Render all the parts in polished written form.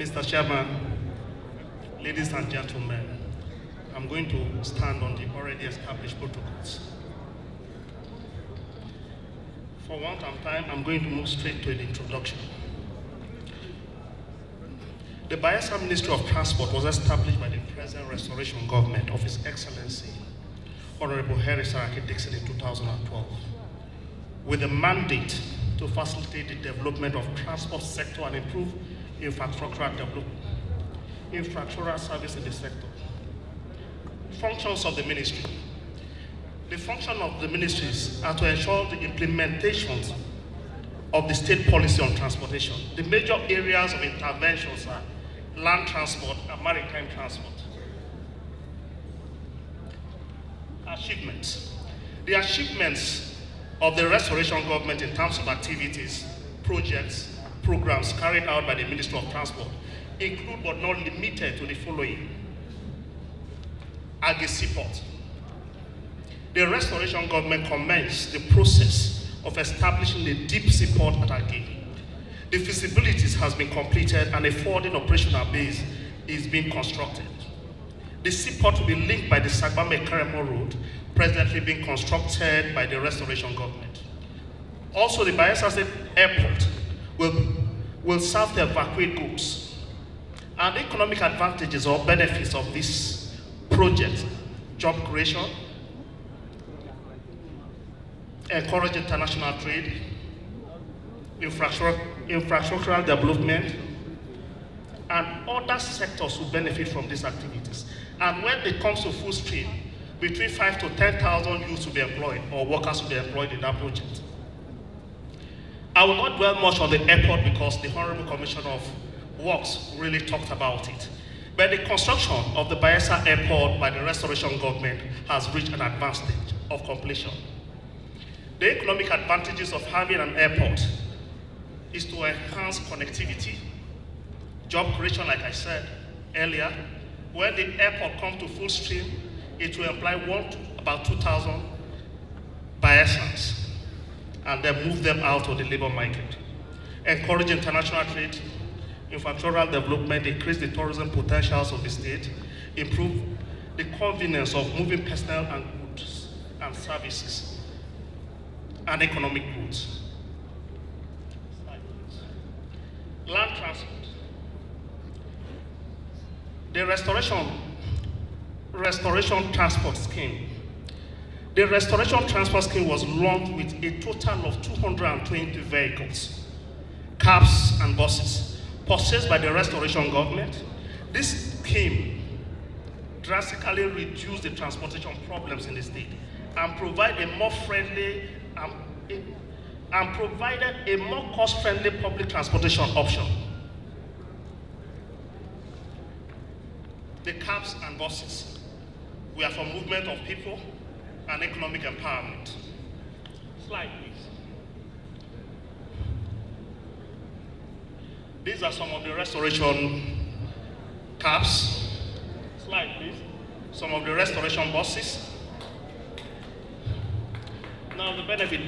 Mr. Chairman, ladies and gentlemen, I'm going to stand on the already established protocols. For one time, I'm going to move straight to the introduction. The Bayelsa Ministry of Transport was established by the present restoration government of His Excellency, Honorable Seriake Dickson in 2012, with a mandate to facilitate the development of transport sector and improve infrastructural service in the sector. Functions of the ministry. The function of the ministries are to ensure the implementation of the state policy on transportation. The major areas of interventions are land transport and maritime transport. Achievements. The achievements of the restoration government in terms of activities, projects, programs carried out by the Ministry of Transport include but not limited to the following. Agri support. The restoration government commenced the process of establishing the deep support at Agri. The feasibilities has been completed and a forwarding operational base is being constructed. The seaport will be linked by the Sagbame-Ikuromo road, presently being constructed by the restoration government. Also, the Bayelsa State Airport will serve to evacuate goods. And the economic advantages or benefits of this project: job creation, encourage international trade, infrastructural development, and other sectors will benefit from these activities. And when it comes to full stream, between 5,000 to 10,000 youths will be employed, or workers will be employed in that project. I will not dwell much on the airport because the Honorable Commissioner of Works really talked about it. But the construction of the Bayelsa Airport by the restoration government has reached an advanced stage of completion. The economic advantages of having an airport is to enhance connectivity, job creation, like I said earlier. When the airport comes to full stream, it will employ about 2,000 Bayelsans and then move them out of the labor market. Encourage international trade, infrastructural development, increase the tourism potentials of the state, improve the convenience of moving personnel and goods and services, and economic growth. Land transport. The restoration transport scheme. The restoration transport scheme was launched with a total of 220 vehicles, cabs and buses, purchased by the restoration government. This scheme drastically reduced the transportation problems in the state and provided a more friendly and provided a more cost-friendly public transportation option. The cabs and buses were for movement of people and economic empowerment. Slide, please. These are some of the restoration cabs. Slide, please. Some of the restoration buses. Now the benefit.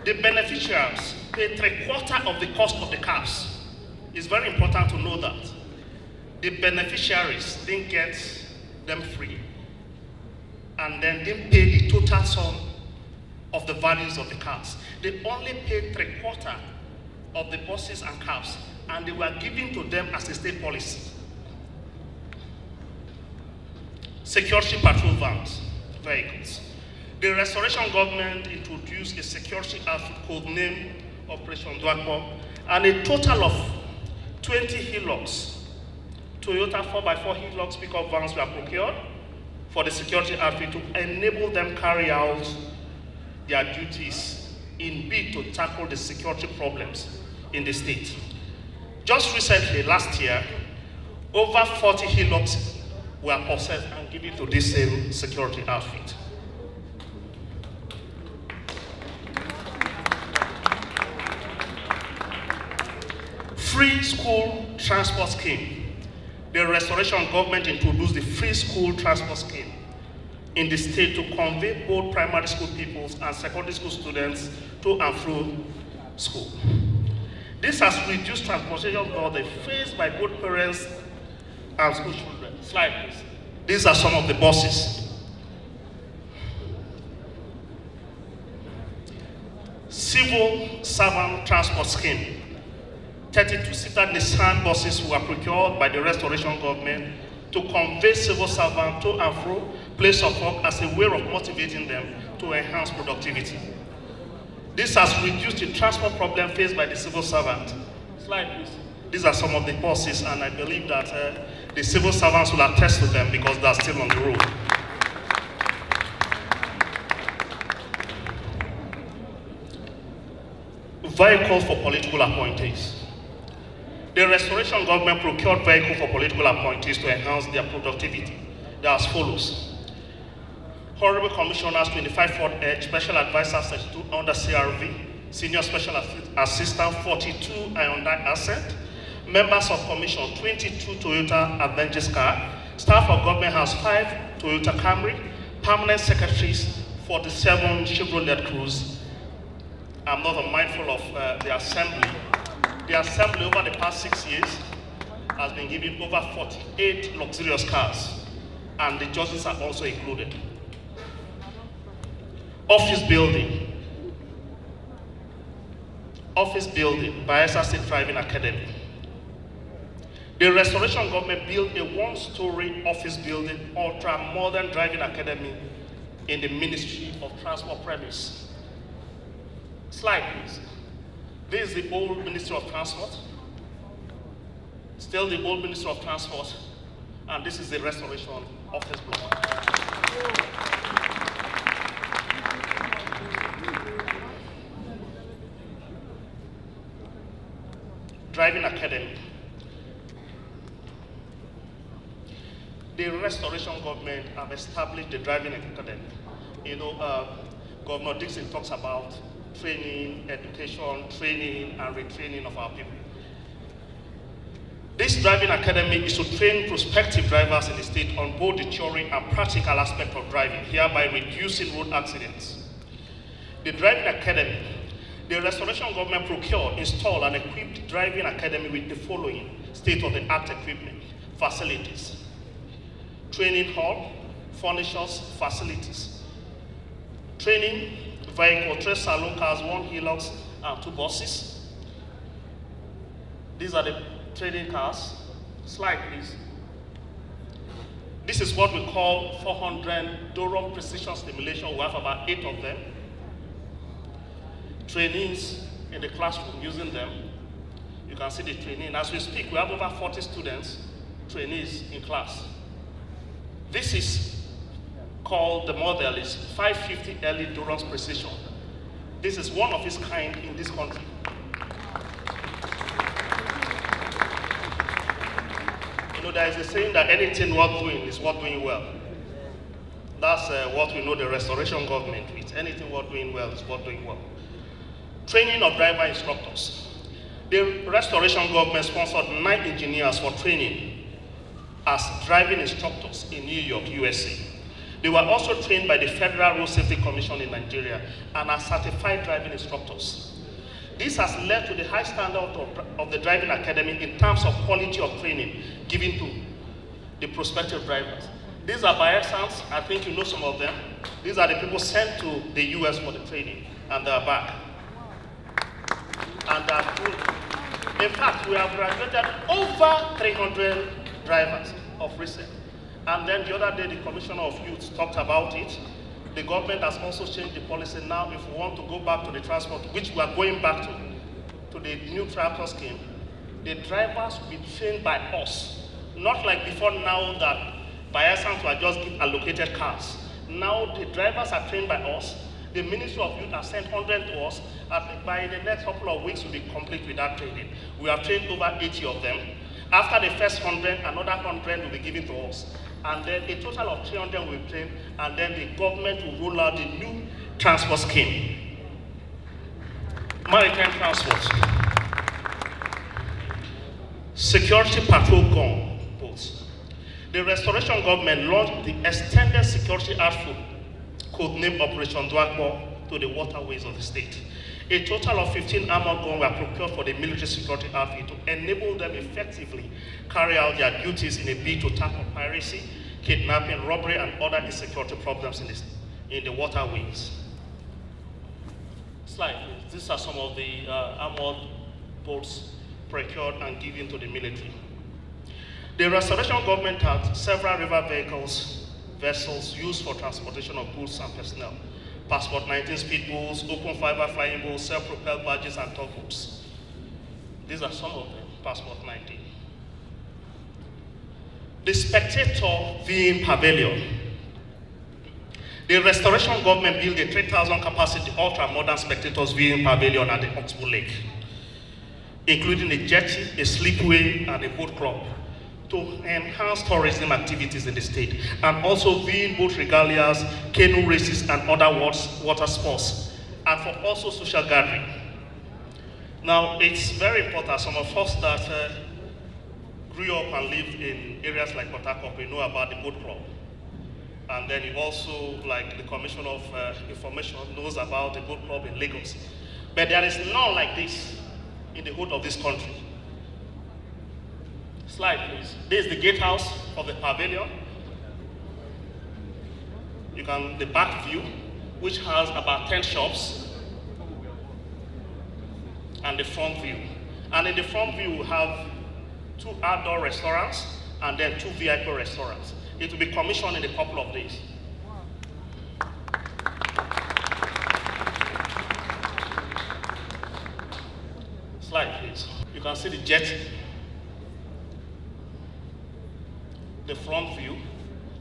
The beneficiaries pay 3/4 of the cost of the cabs. It's very important to know that. The beneficiaries didn't get them free and then didn't pay the total sum of the values of the cars. They only paid 3/4 of the buses and cabs, and they were given to them as a state policy. Security patrol vehicles. The restoration government introduced a security outfit codenamed Operation Dauprebo, and a total of 20 Hilux, Toyota 4x4 Hilux pickup vans were procured for the security outfit to enable them carry out their duties in bid to tackle the security problems in the state. Just recently, last year, over 40 Hilux were possessed and given to this same security outfit. Free school transport scheme. The restoration government introduced the free school transport scheme in the state to convey both primary school pupils and secondary school students to and through school. This has reduced transportation burden faced by both parents and school children. Slide, please. These are some of the buses. Civil Servant Transport Scheme. 32-seater Nissan buses were procured by the Restoration government to convey civil servants to and fro place of work as a way of motivating them to enhance productivity. This has reduced the transport problem faced by the civil servant. Slide, please. These are some of the buses, and I believe that the civil servants will attest to them because they're still on the road. Vehicles for political appointees. The Restoration government procured vehicles for political appointees to enhance their productivity. They are as follows. Honorable Commissioners 25 Ford Edge, Special Advisor 32 under CRV, Senior Special Assistant 42 Hyundai Ascent, Members of Commission 22 Toyota Adventist car, Staff of Government House 5 Toyota Camry, Permanent Secretaries 47 Chevrolet Cruze. I'm not unmindful of the assembly. The assembly over the past 6 years has been given over 48 luxurious cars, and the judges are also included. Office building. Office building, Bayelsa State Driving Academy. The Restoration government built a one-story office building, ultra-modern driving academy in the Ministry of Transport premise. Slide, please. This is the old Ministry of Transport. Still the old Ministry of Transport. And this is the Restoration office block. Driving Academy. The Restoration government have established the Driving Academy. You know, Governor Dickson talks about training, education, training, and retraining of our people. This Driving Academy is to train prospective drivers in the state on both the theory and practical aspect of driving, hereby reducing road accidents. The Driving Academy, the Restoration government procured, installed, and equipped the Driving Academy with the following state-of-the-art equipment, facilities: training hall, furnitures, facilities, training vehicle, 3 saloon cars, 1 Hilux, and 2 buses. These are the training cars. Slide, please. This is what we call 400 Durham precision stimulation. We have about 8 of them. Trainees in the classroom using them. You can see the training. As we speak, we have over 40 students, trainees in class. This is called, the model is 550 early Durham's precision. This is one of its kind in this country. You know, there is a saying that anything worth doing is worth doing well. That's what we know the Restoration government with. Anything worth doing well is worth doing well. Training of driver instructors. The Restoration government sponsored 9 engineers for training as driving instructors in New York, USA. They were also trained by the Federal Road Safety Commission in Nigeria and are certified driving instructors. This has led to the high standard of the Driving Academy in terms of quality of training given to the prospective drivers. These are Bayelsans, I think you know some of them. These are the people sent to the US for the training, and they are back. And they are good. In fact, we have graduated over 300 drivers of recent. And then the other day, the Commissioner of Youth talked about it. The government has also changed the policy now. If we want to go back to the transport, which we are going back to the new tractor scheme, the drivers will be trained by us. Not like before now that Bayelsans were just allocated cars. Now the drivers are trained by us. The Ministry of Youth has sent 100 to us. I think by the next couple of weeks, we'll be complete with that training. We have trained over 80 of them. After the first 100, another 100 will be given to us. And then a total of 300 will be trained, and then the government will roll out the new transport scheme. Maritime transport. Security patrol gun boats. The Restoration government launched the extended security outfit, codenamed Operation Dauprebo, to the waterways of the state. A total of 15 armored guns were procured for the military security outfit to enable them effectively carry out their duties in a bid to tackle piracy, kidnapping, robbery, and other insecurity problems in the waterways. Slide, please. These are some of the armored boats procured and given to the military. The restoration government had several river vessels used for transportation of goods and personnel. Passport 19 speedboats, open fiber flying boats, self-propelled barges, and tugboats. These are some of them, Passport 19. The Spectator Viewing Pavilion. The restoration government built a 3,000 capacity ultra-modern spectators viewing pavilion at the Oxbow Lake, including a jetty, a slipway, and a boat club, to enhance tourism activities in the state, and also viewing boat regalias, canoe races, and other water sports, and for also social gathering. Now, it's very important, some of us that grew up and lived in areas like Port Harcourt, we know about the boat club. And then you also, like the Commission of Information, knows about the boat club in Lagos. But there is none like this in the whole of this country. Slide, please. This is the gatehouse of the pavilion. You can, the back view, which has about 10 shops, and the front view. And in the front view, we have 2 outdoor restaurants and then 2 VIP restaurants. It will be commissioned in a couple of days. Slide, please. You can see the jetty. The front view,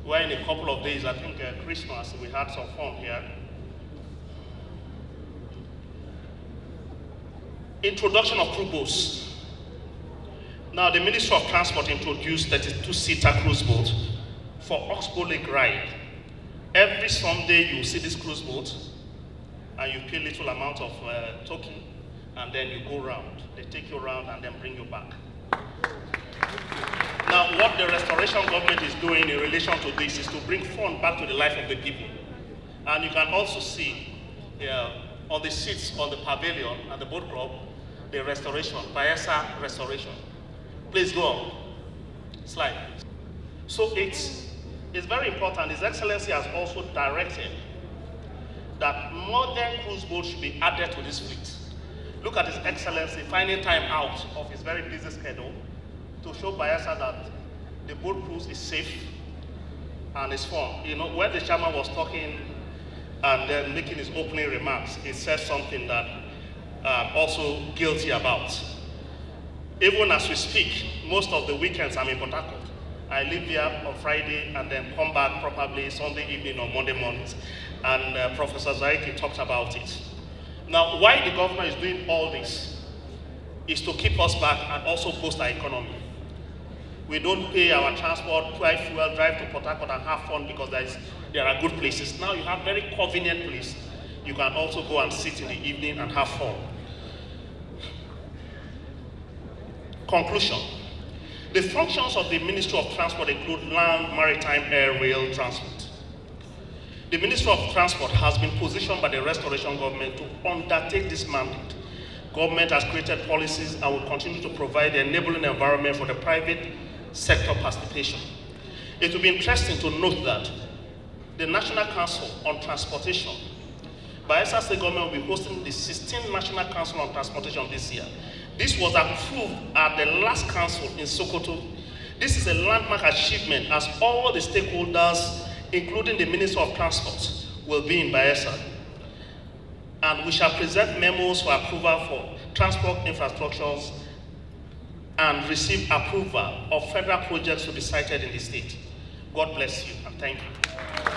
where in a couple of days, I think Christmas, we had some fun here. Introduction of cruise boats. Now, the Ministry of Transport introduced 32-seater cruise boat for Oxbow Lake ride. Every Sunday, you see this cruise boat, and you pay a little amount of token, and then you go around. They take you around and then bring you back. Now, what the restoration government is doing in relation to this is to bring fun back to the life of the people. And you can also see on the seats on the pavilion at the boat club, the restoration, Bayelsa restoration. Please go on. Slide. So it's very important. His Excellency has also directed that modern cruise boats should be added to this fleet. Look at His Excellency finding time out of his very busy schedule to show Bayelsa that the boat cruise is safe and it's fun. You know, when the chairman was talking and then making his opening remarks, he said something that I'm also guilty about. Even as we speak, most of the weekends I'm in Port Harcourt. I live here on Friday and then come back probably Sunday evening or Monday mornings. And Professor Seriake talked about it. Now, why the governor is doing all this is to keep us back and also boost our economy. We don't pay our transport, buy fuel, drive to Port Harcourt and have fun because there are good places. Now you have very convenient places. You can also go and sit in the evening and have fun. Conclusion. The functions of the Ministry of Transport include land, maritime, air, rail, transport. The Ministry of Transport has been positioned by the restoration government to undertake this mandate. Government has created policies and will continue to provide the enabling environment for the private sector participation. It will be interesting to note that the National Council on Transportation, Bayelsa State Government will be hosting the 16th National Council on Transportation this year. This was approved at the last council in Sokoto. This is a landmark achievement as all the stakeholders, including the Minister of Transport, will be in Bayelsa. And we shall present memos for approval for transport infrastructures and receive approval of federal projects to be cited in the state. God bless you and thank you.